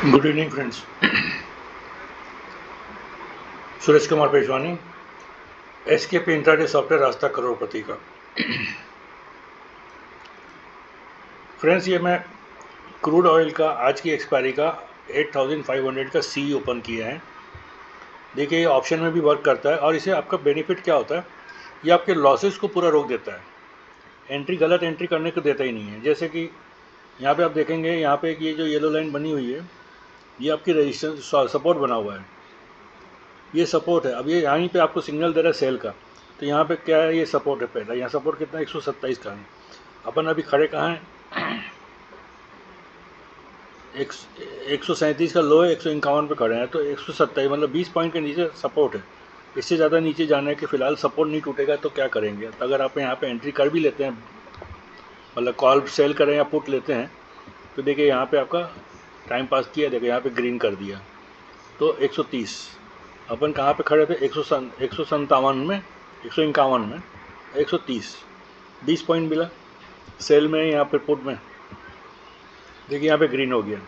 Good evening friends. Suresh Kumar Peshwani, SKP intraday software रास्ता करोड़पति का। Friends, ये मैं क्रूड ऑयल का आज की एक्सपायरी का 8500 का सी ओपन किया है। देखिए, ये ऑप्शन में भी वर्क करता है और इसे आपका बेनिफिट क्या होता है, ये आपके लॉसेस को पूरा रोक देता है। गलत एंट्री करने को देता ही नहीं है। जैसे कि यहाँ पे आप देखेंगे, यहाँ पे ये जो येलो लाइन बनी हुई है, ये आपकी रेजिस्टेंस सपोर्ट बना हुआ है। ये सपोर्ट है। अब ये यहीं पे आपको सिग्नल दे रहा है सेल का, तो यहाँ पे क्या है, ये सपोर्ट है। पहला यहाँ सपोर्ट कितना 127 का है। अपन अभी खड़े कहाँ हैं, 137 का लो है, 151 पे खड़े हैं, तो 127 मतलब 20 पॉइंट के नीचे सपोर्ट है। इससे ज़्यादा नीचे जाना है कि फ़िलहाल सपोर्ट नहीं टूटेगा तो क्या करेंगे। तो अगर आप यहाँ पे एंट्री कर भी लेते हैं, मतलब कॉल सेल करें या पुट लेते हैं, तो देखिए यहाँ पे आपका टाइम पास किया, देखिए यहाँ पे ग्रीन कर दिया, तो 130 अपन कहाँ पे खड़े थे, 157 में, 151 में, 130 20 पॉइंट मिला सेल में। यहाँ पे पुट में देखिए यहाँ पे ग्रीन हो गया।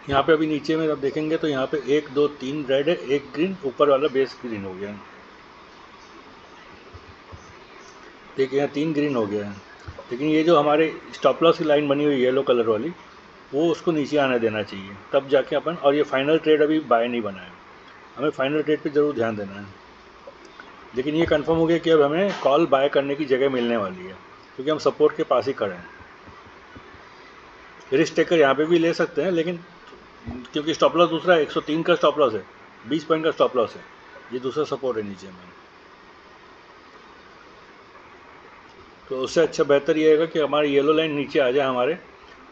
यहाँ पे अभी नीचे में आप देखेंगे तो यहाँ पे 1 2 3 रेड है, 1 ग्रीन, ऊपर वाला बेस ग्रीन हो गया। देखिए यहाँ 3 ग्रीन हो गया है। लेकिन ये जो हमारे स्टॉप लॉस की लाइन बनी हुई है येलो कलर वाली, वो उसको नीचे आने देना चाहिए, तब जाके अपन। और ये फाइनल ट्रेड अभी बाय नहीं बना है, हमें फाइनल ट्रेड पे ज़रूर ध्यान देना है। लेकिन ये कंफर्म हो गया कि अब हमें कॉल बाय करने की जगह मिलने वाली है, क्योंकि हम सपोर्ट के पास ही खड़े हैं। रिस्क टेकर यहाँ पे भी ले सकते हैं, लेकिन क्योंकि स्टॉप लॉस दूसरा है, 103 का स्टॉप लॉस है, 20 पॉइंट का स्टॉप लॉस है, ये दूसरा सपोर्ट है नीचे में। तो उससे अच्छा बेहतर ये होगा कि हमारी येलो लाइन नीचे आ जाए हमारे,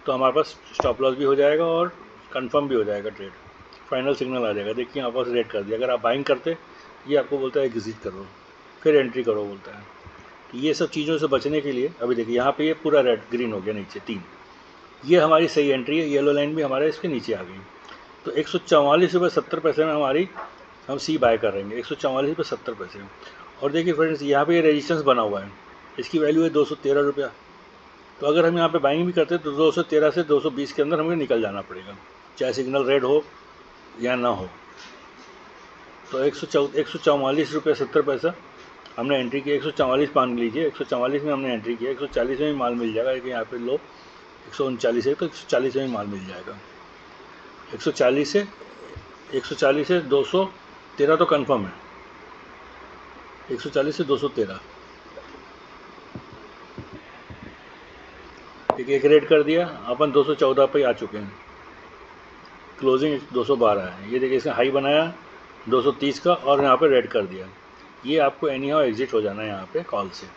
तो हमारे पास स्टॉप लॉस भी हो जाएगा और कंफर्म भी हो जाएगा ट्रेड, फाइनल सिग्नल आ जाएगा। देखिए यहाँ पास रेड कर दिया। अगर आप बाइंग करते, ये आपको बोलता है एग्जिट करो, फिर एंट्री करो बोलता है। तो ये सब चीज़ों से बचने के लिए अभी देखिए यहाँ पे ये पूरा रेड ग्रीन हो गया नीचे 3, ये हमारी सही एंट्री है। येलो लाइन भी हमारे इसके नीचे आ गई, तो 144 रुपये 70 पैसे में हमारी हम सी बाय कर रहेंगे, 144 रुपये 70 पैसे। और देखिए फ्रेंड्स, यहाँ पे ये रेजिस्टेंस बना हुआ है, इसकी वैल्यू है 213 रुपया। तो अगर हम यहाँ पे बाइंग भी करते हैं तो 213 से 220 के अंदर हमें निकल जाना पड़ेगा, चाहे सिग्नल रेड हो या ना हो। तो 144 रुपये 70 पैसा हमने एंट्री की। 144 मान लीजिए, 144 में हमने एंट्री किया, 140 में भी माल मिल जाएगा, लेकिन यहाँ पे लो 139 है, तो 140 में भी माल मिल जाएगा। 140 से 213 तो कंफर्म है, 140 से 213। ठीक है, एक रेड कर दिया, अपन 214 पे आ चुके हैं, क्लोजिंग 212 है। ये देखिए, इसने हाई बनाया 230 का और यहाँ पे रेड कर दिया। ये आपको एनी हाउ एग्जिट हो जाना है यहाँ पे कॉल से।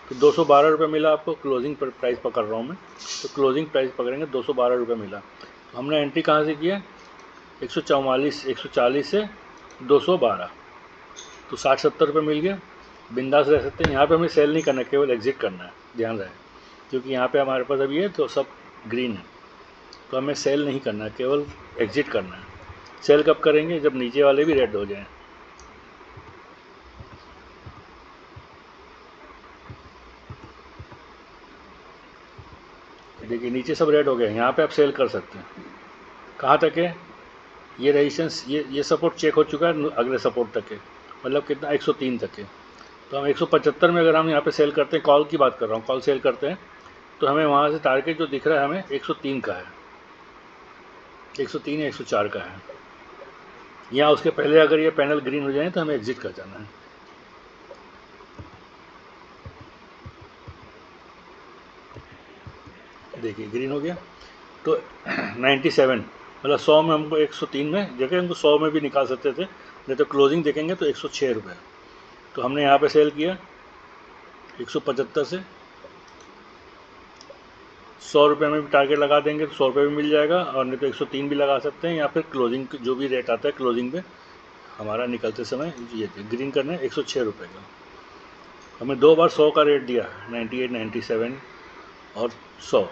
तो 212 रुपये मिला आपको, क्लोजिंग प्राइस पकड़ रहा हूँ मैं, तो क्लोजिंग प्राइस पकड़ेंगे 212 रुपये मिला। तो हमने एंट्री कहाँ से किया, 140 से 212, तो 60-70 रुपये मिल गया, बिंदास रह सकते हैं। यहाँ पे हमें सेल नहीं करना, केवल एग्जिट करना है, ध्यान रहे, क्योंकि यहाँ पे हमारे पास अभी है तो सब ग्रीन है, तो हमें सेल नहीं करना है, केवल एग्जिट करना है। सेल कब करेंगे, जब नीचे वाले भी रेड हो जाएं। देखिए नीचे सब रेड हो गए, यहाँ पे आप सेल कर सकते हैं। कहाँ तक है ये रेजिस्टेंस, ये सपोर्ट चेक हो चुका है, अगले सपोर्ट तक है, मतलब कितना 103 तक है। तो हम 175 में अगर हम यहाँ पे सेल करते हैं, कॉल की बात कर रहा हूँ, कॉल सेल करते हैं, तो हमें वहाँ से टारगेट जो दिख रहा है हमें 103 का है, 103 या 104 का है। या उसके पहले अगर ये पैनल ग्रीन हो जाए तो हमें एग्जिट कर जाना है। देखिए ग्रीन हो गया, तो 97 मतलब 100 में हमको 103 में जगह हमको 100 में भी निकाल सकते थे, नहीं तो क्लोजिंग देखेंगे तो 106 रुपये। तो हमने यहाँ पे सेल किया 175 से, 100 रुपये में भी टारगेट लगा देंगे तो 100 रुपये भी मिल जाएगा, और नहीं तो 103 भी लगा सकते हैं, या फिर क्लोजिंग जो भी रेट आता है क्लोजिंग पे हमारा निकलते समय ये ग्रीन करना है 106 रुपये का। हमें 2 बार 100 का रेट दिया, 98, 97 और 100,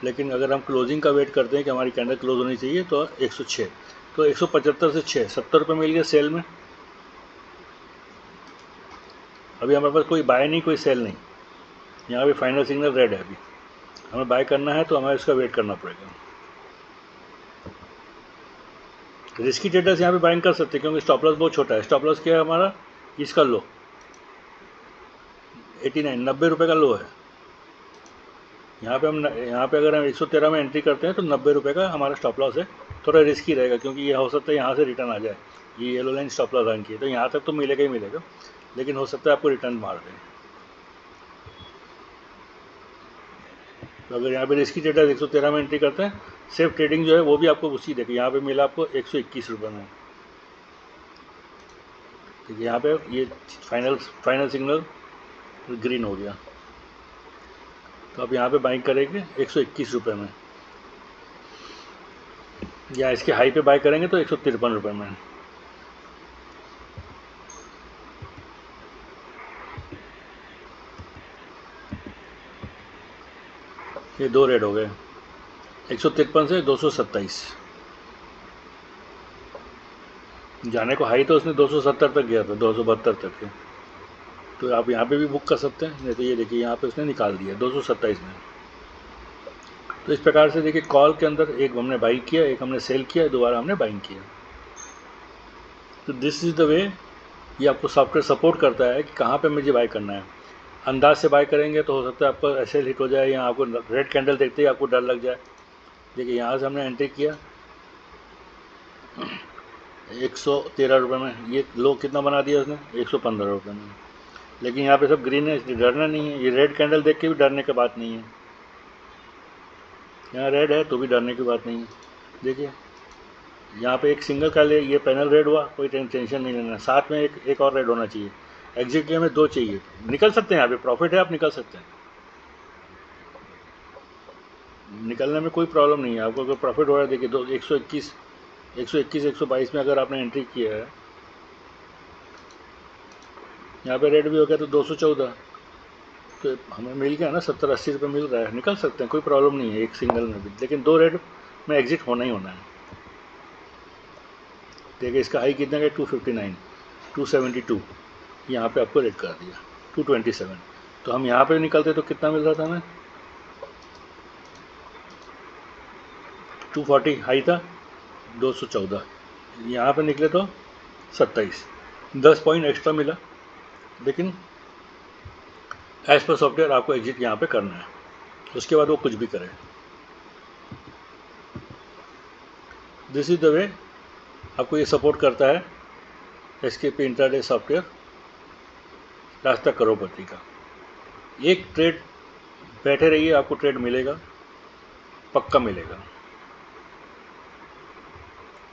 लेकिन अगर हम क्लोजिंग का वेट करते हैं कि हमारी कैंडल क्लोज होनी चाहिए तो 106, तो 175 से 6 70 रुपये मिल गया सेल में। अभी हमारे पास कोई बाय नहीं, कोई सेल नहीं, यहाँ पे फाइनल सिग्नल रेड है, अभी हमें बाय करना है तो हमें इसका वेट करना पड़ेगा। रिस्की ट्रेडर्स यहाँ पे बाइंग कर सकते हैं क्योंकि स्टॉप लॉस बहुत छोटा है। स्टॉप लॉस क्या है हमारा, इसका लो 89 90 रुपये का लो है। यहाँ पे अगर हम 113 में एंट्री करते हैं तो 90 रुपये का हमारा स्टॉप लॉस है। थोड़ा रिस्की रहेगा क्योंकि ये हो सकता है यहाँ से रिटर्न आ जाए। ये yellow line stop loss line की है तो यहाँ तक तो मिलेगा ही मिलेगा, लेकिन हो सकता है आपको रिटर्न मार दें। तो अगर यहाँ पे रिस्की ट्रेडर 113 में एंट्री करते हैं, सेफ ट्रेडिंग जो है वो भी आपको उसी देखिए यहाँ पे मिला आपको 121 रुपये में। ठीक है, यहाँ पे ये फाइनल सिग्नल ग्रीन हो गया, तो आप यहाँ पे बाइंग करेंगे 121 रुपये में, या इसके हाई पे बाय करेंगे तो 153 रुपये में। ये दो रेट हो गए, 153 से 227। जाने को हाई तो उसने 270 तक गया था, 272 तक के, तो आप यहाँ पे भी बुक कर सकते हैं। नहीं तो ये देखिए यहाँ पे उसने निकाल दिया 227 में। तो इस प्रकार से देखिए कॉल के अंदर एक हमने बाई किया, एक हमने सेल किया, दोबारा हमने बाइंग किया। तो दिस इज़ द वे ये आपको सॉफ्टवेयर सपोर्ट करता है कि कहाँ पे मुझे बाय करना है। अंदाज से बाय करेंगे तो हो सकता है आपको ऐसे हिट हो जाए या आपको रेड कैंडल देखते ही आपको डर लग जाए। देखिए यहाँ से हमने एंट्री किया 113 रुपये में, ये लो कितना बना दिया उसने 115 रुपये में। लेकिन यहाँ पे सब ग्रीन है इसलिए डरना नहीं है। ये रेड कैंडल देख के भी डरने की बात नहीं है, यहाँ रेड है तो भी डरने की बात नहीं है। देखिए यहाँ पे एक सिंगल का ले ये पैनल रेड हुआ, कोई टेंशन नहीं लेना, साथ में एक और रेड होना चाहिए। एग्जिट के हमें 2 चाहिए, निकल सकते हैं। यहाँ पे प्रॉफिट है, आप निकल सकते हैं, निकलने में कोई प्रॉब्लम नहीं है आपको। अगर प्रॉफिट हो रहा है देखिए 121 122 में अगर आपने एंट्री किया है, यहाँ पे रेड भी हो गया तो 214, तो हमें मिल गया ना 70-80 रुपये मिल रहा है, निकल सकते हैं, कोई प्रॉब्लम नहीं है एक सिंगल में भी। लेकिन 2 रेड में एग्जिट होना ही होना है। देखिए इसका हाई कितना है 259 272, यहाँ पे आपको रेड कर दिया 227। तो हम यहाँ पे निकलते तो कितना मिल रहा था हमें 240 हाई था 214, यहाँ पे निकले तो 27, 10 पॉइंट एक्स्ट्रा मिला। लेकिन एज पर सॉफ्टवेयर आपको एग्जिट यहाँ पे करना है, उसके बाद वो कुछ भी करे। दिस इज द वे आपको ये सपोर्ट करता है एसकेपी इंट्राडे सॉफ्टवेयर रास्ता करोड़पति का। एक ट्रेड बैठे रहिए, आपको ट्रेड मिलेगा, पक्का मिलेगा।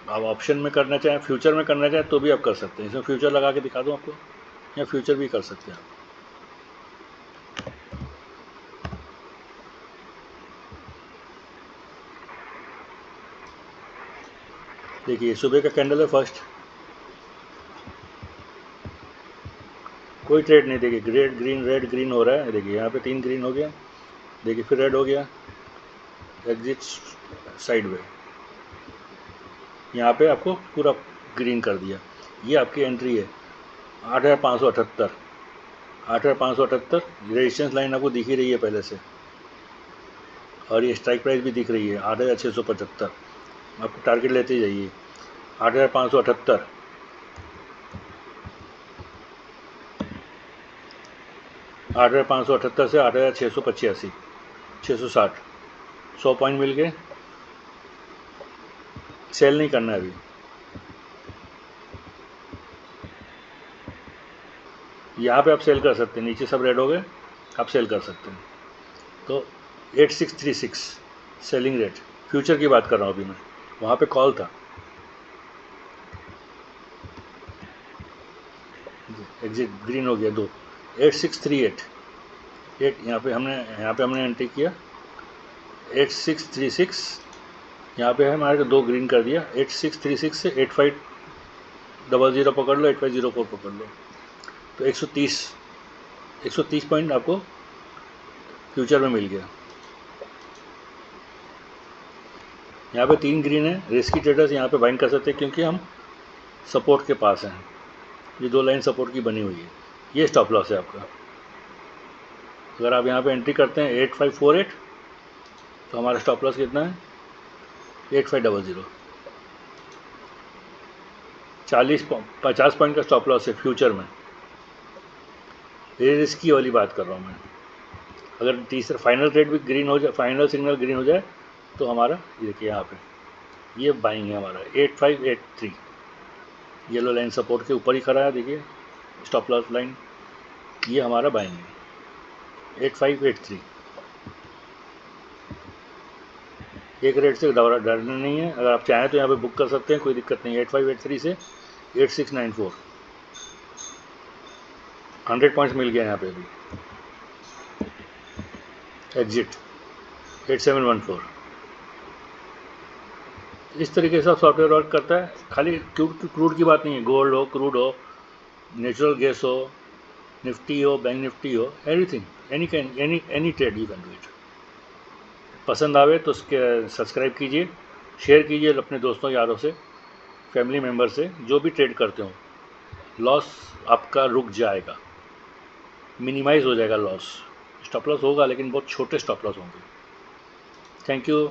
आप ऑप्शन में करना चाहें, फ्यूचर में करना चाहें तो भी आप कर सकते हैं। इसमें फ्यूचर लगा के दिखा दूँ आपको, या फ्यूचर भी कर सकते हैं आप। देखिए सुबह का कैंडल है फर्स्ट, कोई ट्रेड नहीं। देखिए रेड ग्रीन हो रहा है, देखिए यहाँ पे 3 ग्रीन हो गया, देखिए फिर रेड हो गया, एग्जिट साइड वे, यहाँ पे आपको पूरा ग्रीन कर दिया। ये आपकी एंट्री है 8578, 8578 रेजिस्टेंस लाइन आपको दिख ही रही है पहले से, और ये स्ट्राइक प्राइस भी दिख रही है 8675। आपको टारगेट लेते जाइए 8578, 8578 से 8685, 660, 100 पॉइंट मिल गए। सेल नहीं करना है अभी, यहाँ पे आप सेल कर सकते हैं, नीचे सब रेड हो गए, आप सेल कर सकते हैं। तो 8636 सेलिंग रेट, फ्यूचर की बात कर रहा हूँ अभी मैं, वहाँ पे कॉल था, एग्जिट ग्रीन हो गया 2, 8638 यहाँ पे हमने एंट्री किया 8636, यहाँ पे है हमारे 2 ग्रीन कर दिया। 8636 से 8500 पकड़ लो, 8504 पकड़ लो, तो 130 पॉइंट आपको फ्यूचर में मिल गया। यहाँ पे 3 ग्रीन है, रिस्की ट्रेडर्स यहाँ पे बाइंग कर सकते हैं क्योंकि हम सपोर्ट के पास हैं। ये 2 लाइन सपोर्ट की बनी हुई है, ये स्टॉप लॉस है आपका। अगर आप यहाँ पे एंट्री करते हैं 8548, तो हमारा स्टॉप लॉस कितना है 8500। 50 पॉइंट का स्टॉप लॉस है फ्यूचर में। ये रिस्की वाली बात कर रहा हूँ मैं। अगर तीसरा फाइनल ट्रेड भी ग्रीन हो जाए, फाइनल सिग्नल ग्रीन हो जाए, तो हमारा ये देखिए यहाँ पे ये बाइंग है हमारा 8583, येलो लाइन सपोर्ट के ऊपर ही खड़ा है, देखिए स्टॉप लॉस लाइन, ये हमारा बाइंग है 8583। एक रेट से डरना नहीं है, अगर आप चाहें तो यहाँ पे बुक कर सकते हैं, कोई दिक्कत नहीं है। 8583 से 8694 100 पॉइंट्स मिल गया यहाँ पे भी। एग्जिट 8714। इस तरीके से सॉफ्टवेयर वर्क करता है। खाली क्रूड की बात नहीं है, गोल्ड हो, क्रूड हो, नेचुरल गैस हो, निफ्टी हो, बैंक निफ्टी हो, anything, any trade you can do it. पसंद आवे तो उसके सब्सक्राइब कीजिए, शेयर कीजिए अपने दोस्तों यारों से, फैमिली मेम्बर से, जो भी ट्रेड करते हो। लॉस आपका रुक जाएगा, मिनिमाइज हो जाएगा लॉस। स्टॉप लॉस होगा लेकिन बहुत छोटे स्टॉप लॉस होंगे। Thank you.